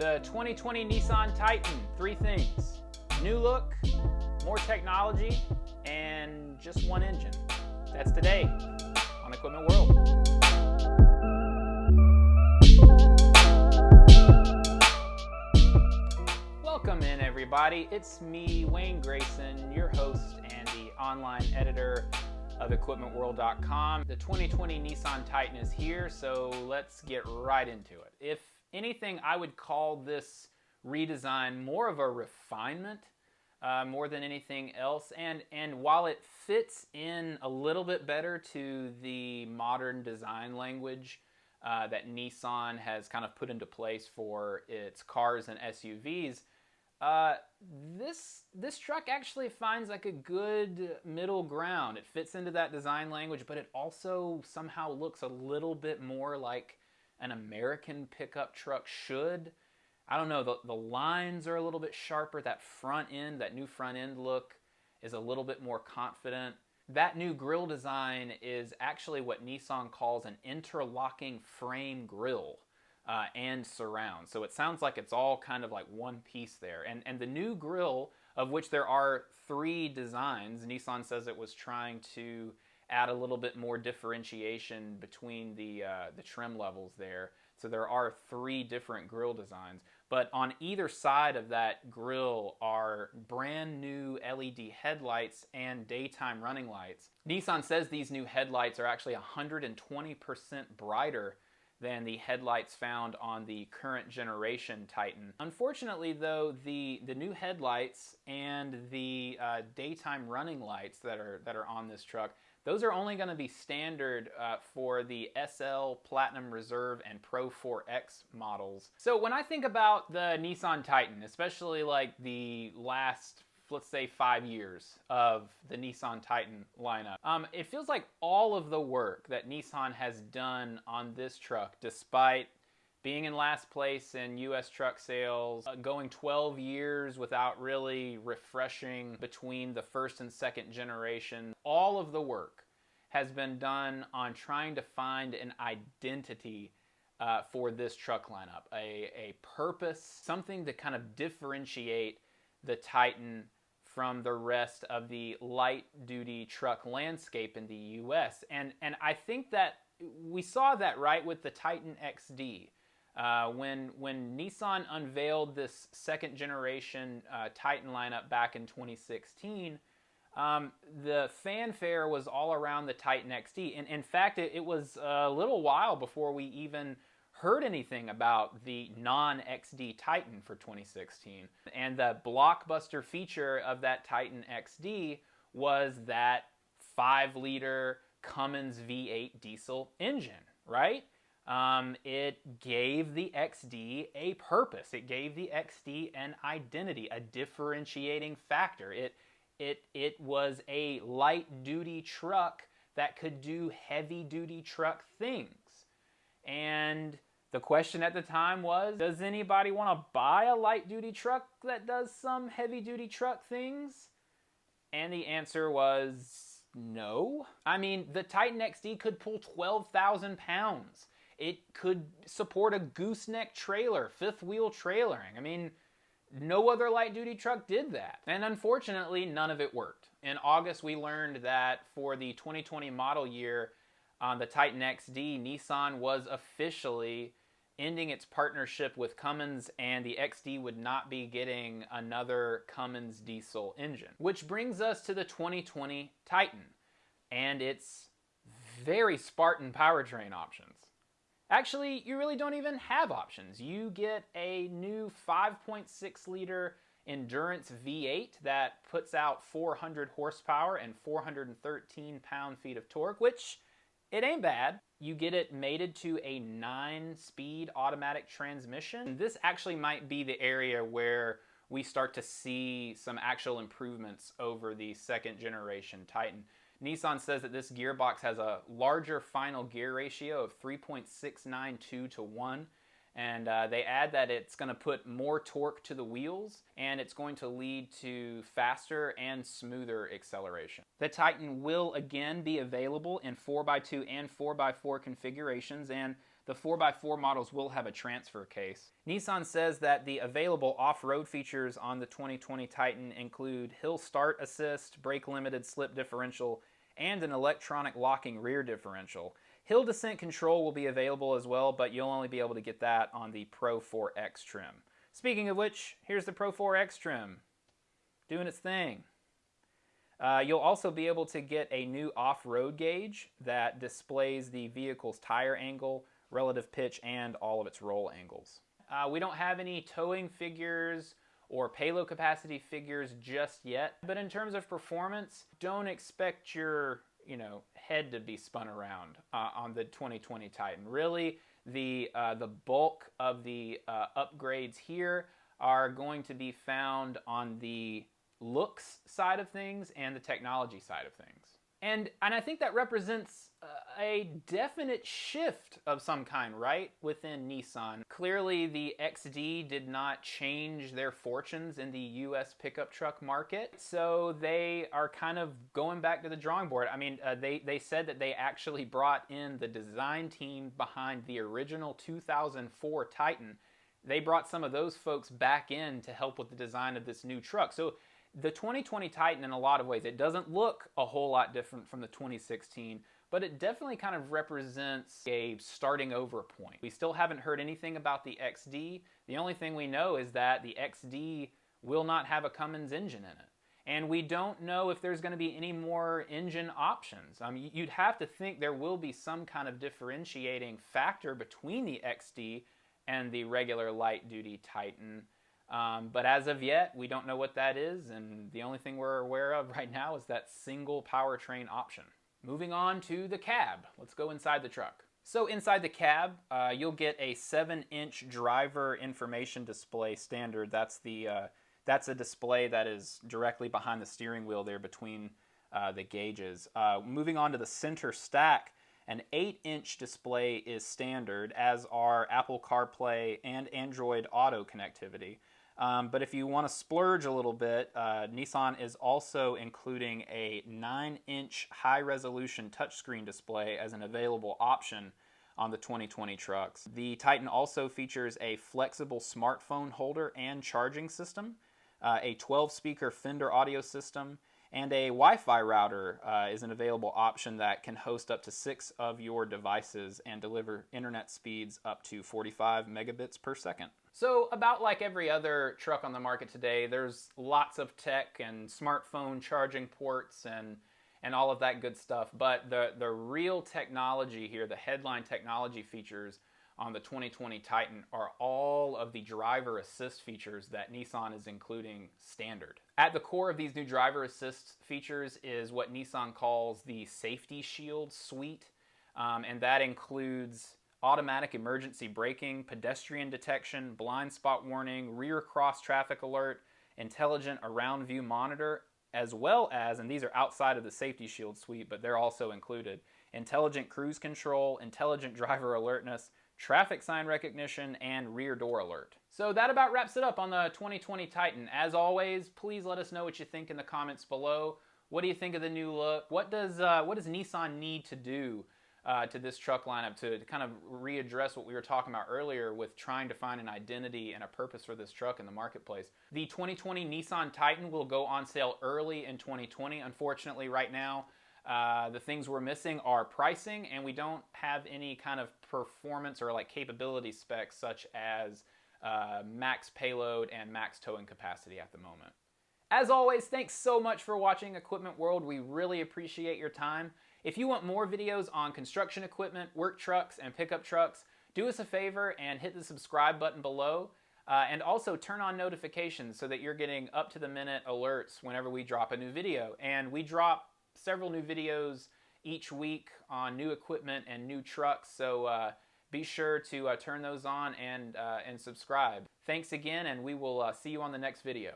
The 2020 Nissan Titan, 3 things. New look, more technology, and just one engine. That's today on Equipment World. Welcome in, everybody. It's me, Wayne Grayson, your host and the online editor of equipmentworld.com. The 2020 Nissan Titan is here, so let's get right into it. If anything, I would call this redesign more of a refinement more than anything else. And while it fits in a little bit better to the modern design language that Nissan has kind of put into place for its cars and SUVs, this truck actually finds like a good middle ground. It fits into that design language, but it also somehow looks a little bit more like an American pickup truck should. I don't know, the lines are a little bit sharper. That front end, that new front end look is a little bit more confident. That new grille design is actually what Nissan calls an interlocking frame grille and surround. So it sounds like it's all kind of like one piece there. And the new grille, of which there are 3 designs, Nissan says it was trying to add a little bit more differentiation between the trim levels there. So there are 3 different grille designs. But on either side of that grille are brand new LED headlights and daytime running lights. Nissan says these new headlights are actually 120% brighter than the headlights found on the current generation Titan. Unfortunately, though, the new headlights and the daytime running lights that are on this truck, those are only going to be standard for the SL, Platinum Reserve, and Pro 4X models. So when I think about the Nissan Titan, especially like the last, let's say, 5 years of the Nissan Titan lineup, it feels like all of the work that Nissan has done on this truck, despite being in last place in US truck sales, going 12 years without really refreshing between the first and second generation, all of the work has been done on trying to find an identity for this truck lineup, a purpose, something to kind of differentiate the Titan from the rest of the light-duty truck landscape in the US. And I think that we saw that right with the Titan XD. When Nissan unveiled this second generation Titan lineup back in 2016, the fanfare was all around the Titan XD. And in fact, it was a little while before we even heard anything about the non-XD Titan for 2016. And the blockbuster feature of that Titan XD was that 5-liter Cummins V8 diesel engine, right? It gave the XD a purpose. It gave the XD an identity, a differentiating factor. It was a light-duty truck that could do heavy-duty truck things. And the question at the time was, does anybody want to buy a light-duty truck that does some heavy-duty truck things? And the answer was no. I mean, the Titan XD could pull 12,000 pounds. It could support a gooseneck trailer, 5th-wheel trailering. I mean, no other light-duty truck did that. And unfortunately, none of it worked. In August, we learned that for the 2020 model year on the Titan XD, Nissan was officially ending its partnership with Cummins, and the XD would not be getting another Cummins diesel engine. Which brings us to the 2020 Titan and its very Spartan powertrain options. Actually, you really don't even have options. You get a new 5.6-liter Endurance V8 that puts out 400 horsepower and 413 pound-feet of torque, which it ain't bad. You get it mated to a 9-speed automatic transmission. This actually might be the area where we start to see some actual improvements over the second generation Titan. Nissan says that this gearbox has a larger final gear ratio of 3.692 to 1, and they add that it's going to put more torque to the wheels, and it's going to lead to faster and smoother acceleration. The Titan will again be available in 4x2 and 4x4 configurations, and The 4x4 models will have a transfer case. Nissan says that the available off-road features on the 2020 Titan include hill start assist, brake limited slip differential, and an electronic locking rear differential. Hill descent control will be available as well, but you'll only be able to get that on the Pro 4X trim. Speaking of which, here's the Pro 4X trim, doing its thing. You'll also be able to get a new off-road gauge that displays the vehicle's tire angle, relative pitch, and all of its roll angles. We don't have any towing figures or payload capacity figures just yet, but in terms of performance, don't expect your head to be spun around on the 2020 Titan. Really, the bulk of the upgrades here are going to be found on the looks side of things and the technology side of things. And I think that represents a definite shift of some kind, right, within Nissan. Clearly, the XD did not change their fortunes in the US pickup truck market, so they are kind of going back to the drawing board. I mean, they said that they actually brought in the design team behind the original 2004 Titan. They brought some of those folks back in to help with the design of this new truck. So the 2020 Titan, in a lot of ways, it doesn't look a whole lot different from the 2016, but it definitely kind of represents a starting over point. We still haven't heard anything about the XD. The only thing we know is that the XD will not have a Cummins engine in it. And we don't know if there's going to be any more engine options. You'd have to think there will be some kind of differentiating factor between the XD and the regular light-duty Titan. But as of yet, we don't know what that is, and the only thing we're aware of right now is that single powertrain option. Moving on to the cab. Let's go inside the truck. So inside the cab, you'll get a 7-inch driver information display standard. That's a display that is directly behind the steering wheel there between the gauges. Moving on to the center stack, an 8-inch display is standard, as are Apple CarPlay and Android Auto connectivity. But if you want to splurge a little bit, Nissan is also including a 9-inch high-resolution touchscreen display as an available option on the 2020 trucks. The Titan also features a flexible smartphone holder and charging system, a 12-speaker Fender audio system, and a Wi-Fi router is an available option that can host up to 6 of your devices and deliver internet speeds up to 45 megabits per second. So about like every other truck on the market today, there's lots of tech and smartphone charging ports and all of that good stuff. But the real technology here, the headline technology features on the 2020 Titan are all of the driver assist features that Nissan is including standard. At the core of these new driver assist features is what Nissan calls the Safety Shield suite, and that includes automatic emergency braking, pedestrian detection, blind spot warning, rear cross traffic alert, intelligent around view monitor, as well as, and these are outside of the Safety Shield suite, but they're also included, intelligent cruise control, intelligent driver alertness, traffic sign recognition, and rear door alert. So that about wraps it up on the 2020 Titan. As always, please let us know what you think in the comments below. What do you think of the new look? What does Nissan need to do to this truck lineup to kind of readdress what we were talking about earlier with trying to find an identity and a purpose for this truck in the marketplace? The 2020 Nissan Titan will go on sale early in 2020. Unfortunately, right now, the things we're missing are pricing, and we don't have any kind of performance or like capability specs such as max payload and max towing capacity at the moment. As always, thanks so much for watching Equipment World. We really appreciate your time. If you want more videos on construction equipment, work trucks, and pickup trucks, do us a favor and hit the subscribe button below. And also turn on notifications so that you're getting up-to-the-minute alerts whenever we drop a new video. And we drop several new videos each week on new equipment and new trucks, so be sure to turn those on and subscribe. Thanks again, and we will see you on the next video.